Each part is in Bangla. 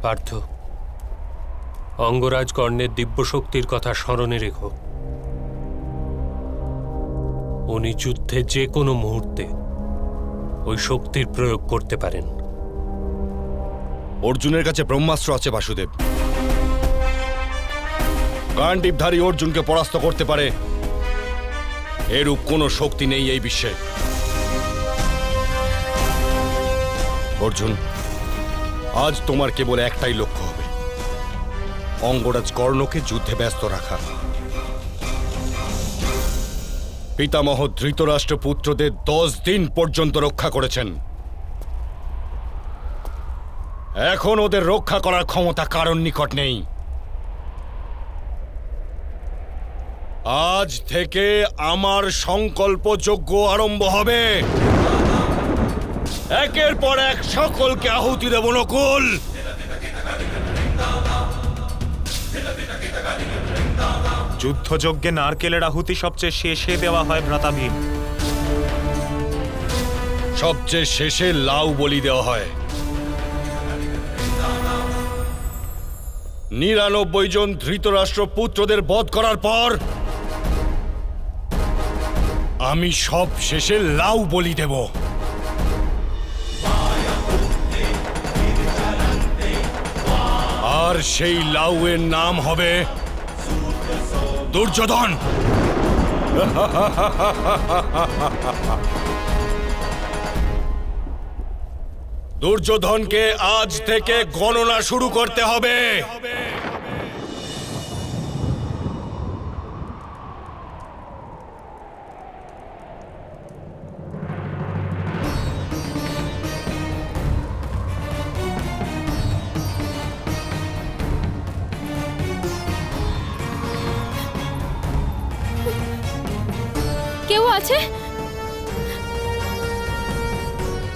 পার্থ, অঙ্গরাজ কর্ণের দিব্য শক্তির কথা স্মরণে রেখো। উনি যুদ্ধে যে কোনো মুহূর্তে ওই শক্তির প্রয়োগ করতে পারেন। অর্জুনের কাছে ব্রহ্মাস্ত্র আছে বাসুদেব। গান্ডীবধারী অর্জুনকে পরাস্ত করতে পারে এরূপ কোনো শক্তি নেই এই বিশ্বে। অর্জুন, আজ তোমার কেবল একটাই লক্ষ্য হবে, অঙ্গরাজ কর্ণকে যুদ্ধে ব্যস্ত রাখা। পিতামহ ধৃতরাষ্ট্র পুত্রদের 10 দিন পর্যন্ত রক্ষা করেছেন। এখন ওদের রক্ষা করার ক্ষমতা কারোর নিকট নেই। আজ থেকে আমার সংকল্প যজ্ঞ আরম্ভ হবে। একের পর এক সকলকে আহুতি দেব নকুল। যুদ্ধযজ্ঞে নারকেলের আহুতি সবচেয়ে শেষে দেওয়া হয় ভ্রাতা ভীম। সবচেয়ে শেষে লাউ বলি দেওয়া হয়। 99 জন ধৃতরাষ্ট্র পুত্রদের বধ করার পর আমি সব শেষে লাউ বলি দেব। আর সেই লাউয়ের নাম হবে দুর্যোধন। দুর্যোধনকে আজ থেকে গণনা শুরু করতে হবে। কেউ আছে?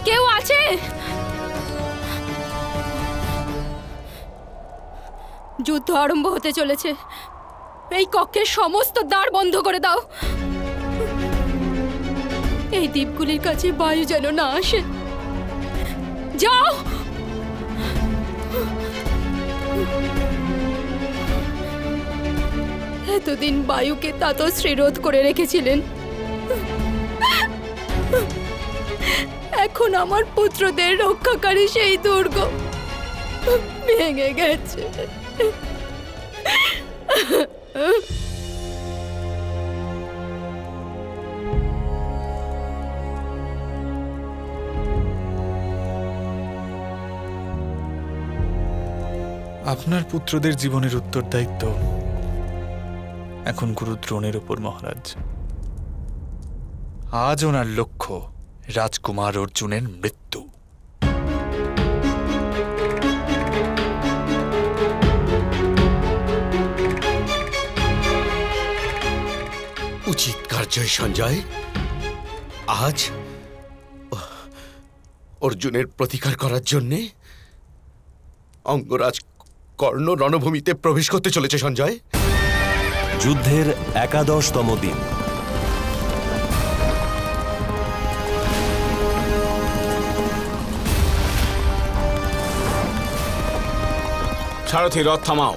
কেউ আছে? যুদ্ধ আরম্ভ হতে চলেছে। এই কক্ষের সমস্ত দ্বার বন্ধ করে দাও। এই দ্বীপগুলির কাছে বায়ু যেন না আসে। যাও। এতদিন বায়ুকে তাতশ্রী রোধ করে রেখেছিলেন, এখন আমার পুত্রদের রক্ষাকারী সেই দুর্গ ভেঙে গেছে। আপনার পুত্রদের জীবনের উত্তরদায়িত্ব এখন গুরু দ্রোণের উপর মহারাজ। আজ ওনার লক্ষ্য রাজকুমার অর্জুনের মৃত্যু। উচিত কার্যই সঞ্জয়। আজ অর্জুনের প্রতিকার করার জন্যে অঙ্গরাজ কর্ণ রণভূমিতে প্রবেশ করতে চলেছে সঞ্জয়। যুদ্ধের 11তম দিন। সারথি, রথ থামাও।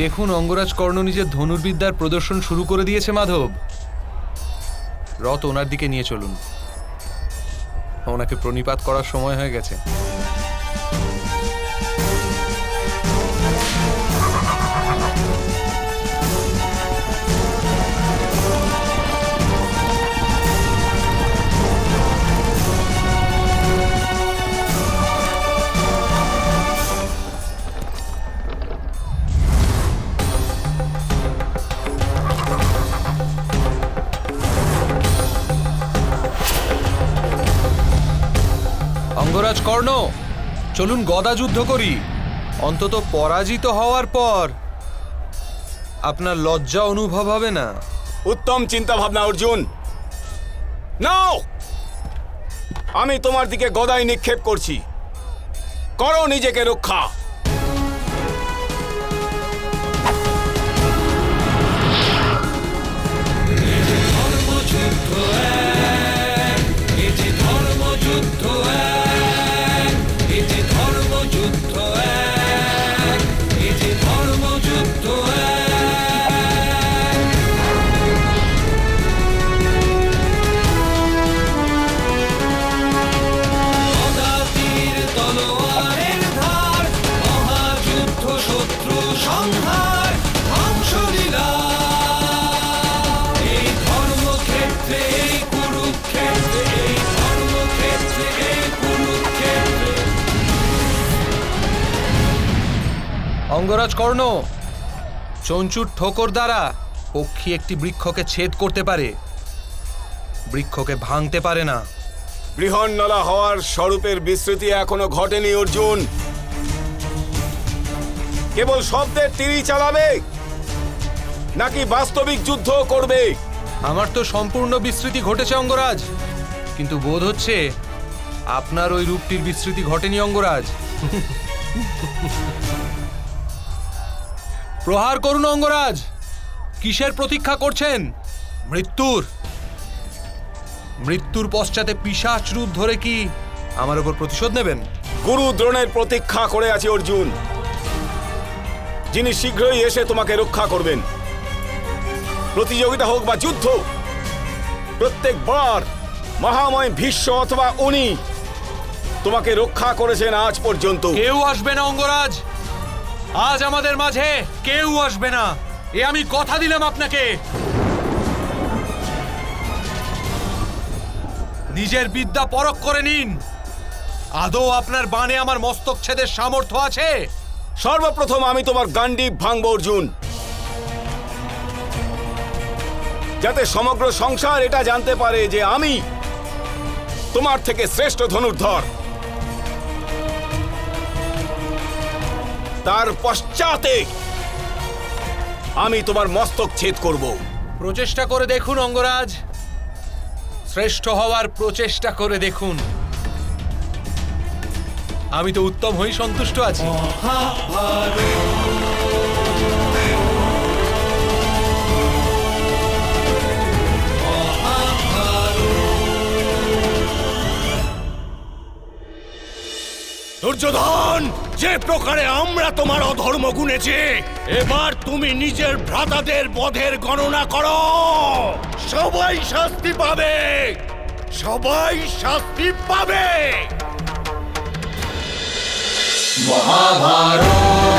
দেখুন অঙ্গরাজ কর্ণ নিজের ধনুর্বিদ্যার প্রদর্শন শুরু করে দিয়েছে মাধব। রথ ওনার দিকে নিয়ে চলুন, ওনাকে প্রণিপাত করার সময় হয়ে গেছে। অঙ্গরাজ কর্ণ, চলুন গদা যুদ্ধ করি। অন্তত পরাজিত হওয়ার পর আপনার লজ্জা অনুভব হবে না। উত্তম চিন্তা ভাবনা অর্জুন। নাও, আমি তোমার দিকে গদাই নিক্ষেপ করছি, করো নিজেকে রক্ষা। অঙ্গরাজ কর্ণ, চঞ্চুর ঠোকর দ্বারা পক্ষী একটি বৃক্ষকে ছেদ করতে পারে, বৃক্ষকে ভাঙতে পারে না। বৃহন্নলা হওয়ার স্বরূপের বিস্তৃতি এখনো ঘটেনি অর্জুন। কেবল শব্দের তীরই চালাবে নাকি বাস্তবিক যুদ্ধ করবে? আমার তো সম্পূর্ণ বিস্তৃতি ঘটেছে অঙ্গরাজ, কিন্তু বোধ হচ্ছে আপনার ওই রূপটির বিস্তৃতি ঘটেনি অঙ্গরাজ। প্রহার করুন অঙ্গরাজ। কিসের প্রতীক্ষা করছেন? মৃত্যুর? মৃত্যুর পশ্চাতে পিশাচ রূপ ধরে কি আমার উপর প্রতিশোধ নেবেন? গুরু দ্রোণের প্রতীক্ষা করে আছি অর্জুন, যিনি শীঘ্রই এসে তোমাকে রক্ষা করবেন। প্রতিযোগিতা হোক বা যুদ্ধ, প্রত্যেকবার মহাময় ভীষ্ম অথবা উনি তোমাকে রক্ষা করেছেন আজ পর্যন্ত। কেউ আসবে না অঙ্গরাজ, আজ আমাদের মাঝে কেউ আসবে না, এ আমি কথা দিলাম আপনাকে। নিজের বিদ্যা পরখ করে নিন, আদৌ আপনার বাণে আমার মস্তক ছেদের সামর্থ্য আছে? সর্বপ্রথম আমি তোমার গান্ডীব ভাঙব অর্জুন, যাতে সমগ্র সংসার এটা জানতে পারে যে আমি তোমার থেকে শ্রেষ্ঠ ধনুর্ধর। তার পশ্চাতে আমি তোমার মস্তক ছেদ করব। প্রচেষ্টা করে দেখুন অঙ্গরাজ, শ্রেষ্ঠ হওয়ার প্রচেষ্টা করে দেখুন। আমি তো উত্তম হয়ে সন্তুষ্ট আছি। দুর্যোধন, যে প্রকারে আমরা তোমার অধর্ম গুনেছি, এবার তুমি নিজের ভ্রাতাদের বধের গণনা করো। সবাই শাস্তি পাবে, সবাই শাস্তি পাবে। মহাভারত।